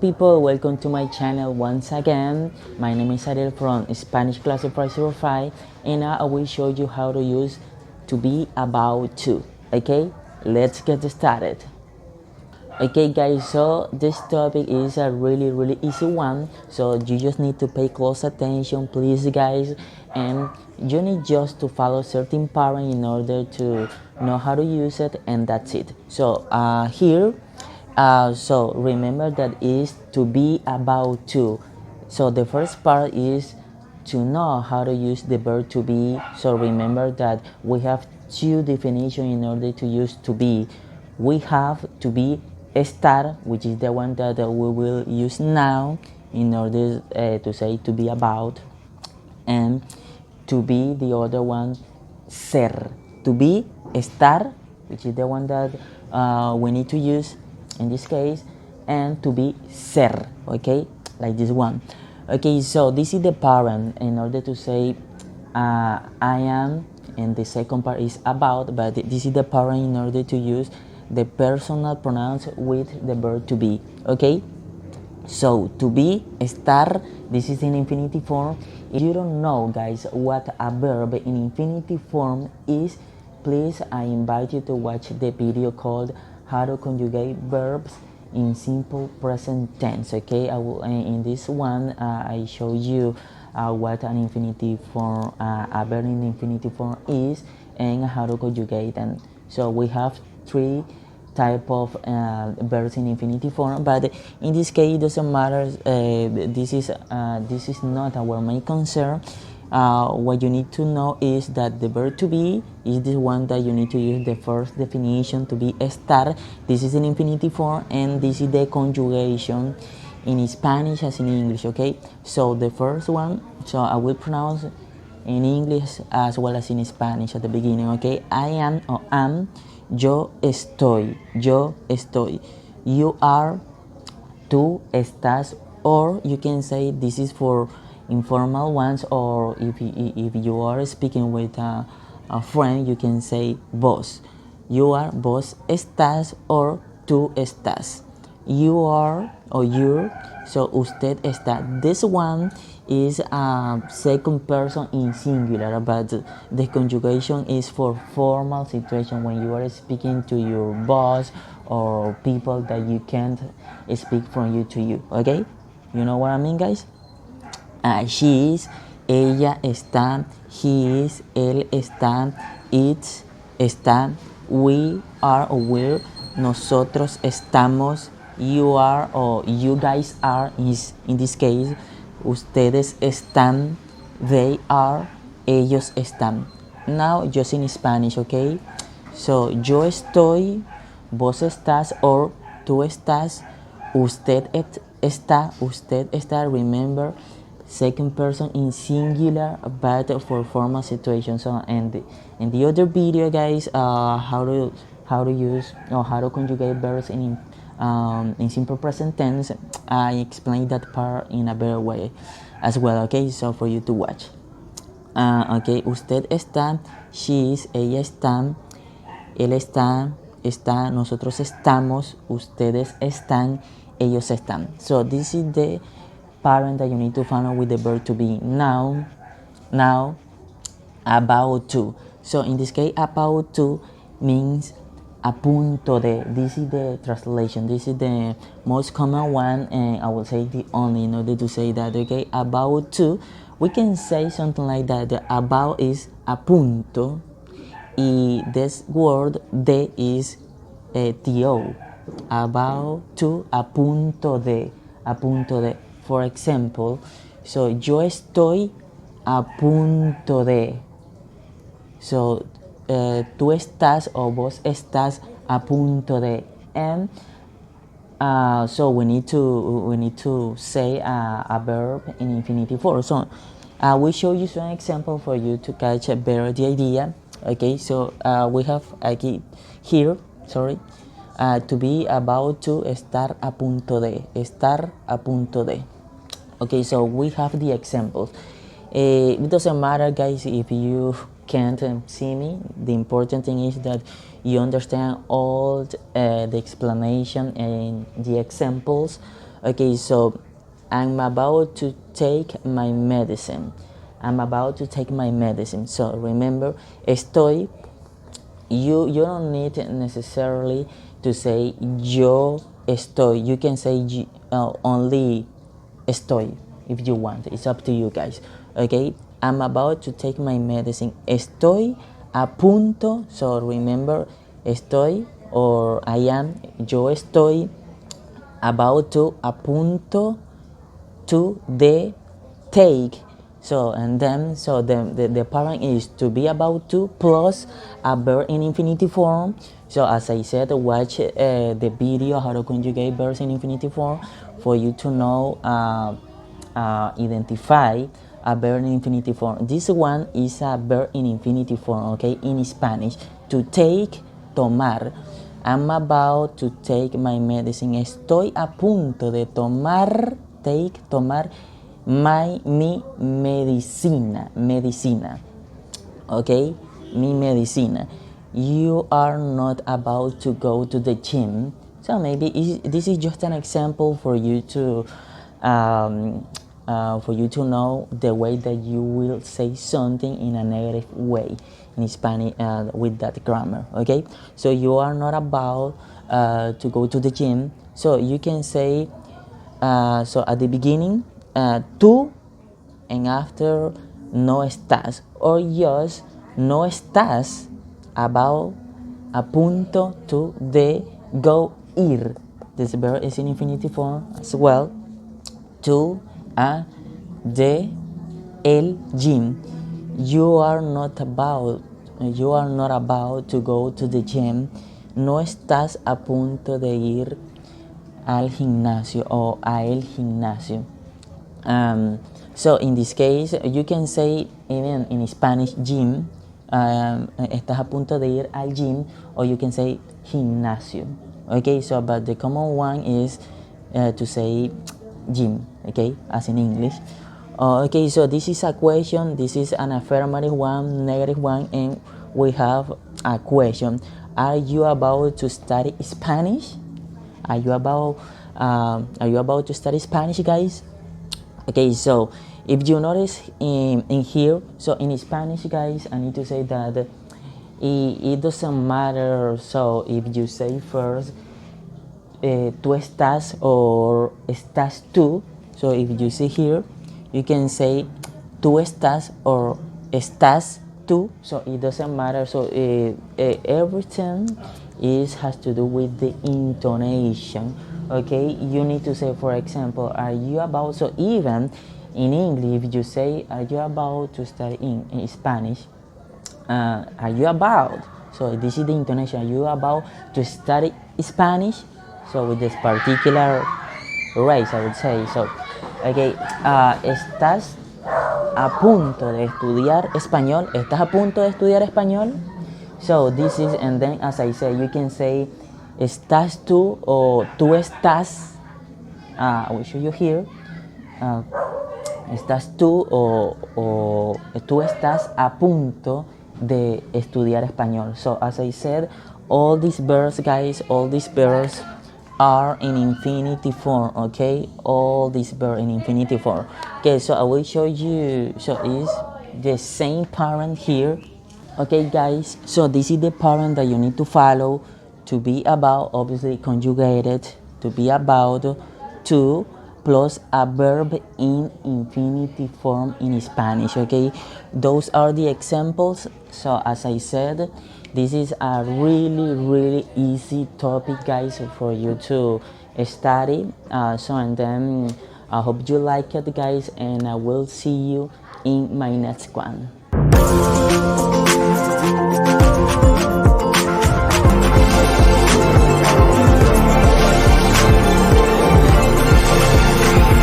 people, welcome to my channel once again. My name is Ariel from Spanish Class of 505, and now I will show you how to use to be about to. Okay, let's get started. Okay guys, so this topic is a really easy one, so you just need to pay close attention please guys, and you need just to follow certain pattern in order to know how to use it, and that's it. So here so remember that is to be about to. So the first part is to know how to use the verb to be. So remember that we have two definitions in order to use to be. We have to be estar, which is the one that we will use now in order to say to be about, and to be the other one, ser. To be, estar, which is the one that we need to use in this case, and to be ser, okay, like this one. Okay, so this is the parent in order to say I am, and the second part is about, but this is the parent in order to use the personal pronouns with the verb to be. Okay, so to be, estar, this is in infinitive form. If you don't know guys what a verb in infinitive form is, please I invite you to watch the video called how to conjugate verbs in simple present tense. Okay, I will in this one I show you what an infinitive form, a verb in infinitive form is, and how to conjugate them. So we have three type of verbs in infinitive form, but in this case it doesn't matter. This is not our main concern. What you need to know is that the verb to be is the one that you need to use the first definition, to be estar. This is an infinitive form, and this is the conjugation in Spanish as in English. Okay, so the first one, so I will pronounce in English as well as in Spanish at the beginning. Okay, I am or am. Yo estoy, yo estoy. You are, tú estás, or you can say this is for informal ones, or if you are speaking with a friend, you can say vos. You are, vos estás, or tú estás. You are or you're, so usted está. This one is a second person in singular, but the conjugation is for formal situation when you are speaking to your boss or people that you can't speak from you to you. Okay, you know what I mean guys? She is, ella está, he is, él está, it está, we are or we're, nosotros estamos, you are or you guys are, is in this case, ustedes están, they are, ellos están. Now just in Spanish, okay? So yo estoy, vos estás, or tú estás, usted está. Remember, second person in singular, but for formal situations. So and in the other video guys, how to use or how to conjugate verbs in simple present tense, I explained that part in a better way as well. Okay, so for you to watch. Okay, usted está, she is, ella está, él está, nosotros estamos, ustedes están, ellos están. So this is the parent that you need to follow with the verb to be. Now, about to. So in this case, about to means a punto de. This is the translation. This is the most common one, and I will say the only in order to say that. Okay, about to. We can say something like that. The about is a punto, y this word de is to. About to, a punto de, a punto de. For example, so yo estoy a punto de. So tú estás or vos estás a punto de, and so we need to say a verb in infinitive form. So I will show you some example for you to catch better the idea. Okay, so we have here, sorry, to be about to, estar a punto de, estar a punto de. Okay, so we have the examples. It doesn't matter guys if you can't see me. The important thing is that you understand all the explanation and the examples Okay, so I'm about to take my medicine. I'm about to take my medicine. So remember, estoy. You don't need necessarily to say yo estoy. You can say only estoy if you want. It's up to you guys. Okay, I'm about to take my medicine. Estoy a punto. So remember, estoy or I am. Yo estoy about to a punto to the take. So and then so the parent is to be about to plus a verb in infinitive form. So as I said, watch the video how to conjugate verbs in infinitive form for you to know identify a verb in infinitive form. This one is a verb in infinitive form, okay, in Spanish. To take, tomar. I'm about to take my medicine. Estoy a punto de tomar, tomar mi medicina, okay, mi medicina. You are not about to go to the gym, so maybe this is just an example for you to know the way that you will say something in a negative way in Spanish with that grammar. Okay, so you are not about to go to the gym, so you can say so at the beginning tú, and after no estás, or just no estás about a punto to de go ir. This verb is in infinitive form as well. To a de el gym. You are not about to go to the gym. No estás a punto de ir al gimnasio o a el gimnasio. So in this case, you can say even in Spanish gym, estás a punto de ir al gym, or you can say gimnasio. Okay, so but the common one is to say gym, okay, as in English. Okay, so this is a question, this is an affirmative one, negative one, and we have a question. Are you about to study Spanish? Are you about to study Spanish, guys? Okay, so if you notice in here, so in Spanish, guys, I need to say that it doesn't matter. So if you say first tú estás or estás tú, so if you see here, you can say tú estás or estás tú, so it doesn't matter. So everything has to do with the intonation. Okay, you need to say, for example, are you about, so even in English, if you say, are you about to study in Spanish, are you about, so this is the intonation, are you about to study Spanish, so with this particular race, I would say. So, okay, ¿estás a punto de estudiar español? ¿Estás a punto de estudiar español? So this is, and then as I say, you can say estás tú o tú estás. I will show you here. Estás tú o tú estás a punto de estudiar español. So as I said, all these verbs, guys, all these verbs are in infinitive form. Okay, all these verbs in infinitive form. Okay, so I will show you. So it's the same parent here. Okay, guys, so this is the parent that you need to follow. To be about, obviously conjugated, to be about, to, plus a verb in infinitive form in Spanish. Okay, those are the examples. So as I said, this is a really easy topic, guys, for you to study. So and then I hope you like it, guys, and I will see you in my next one.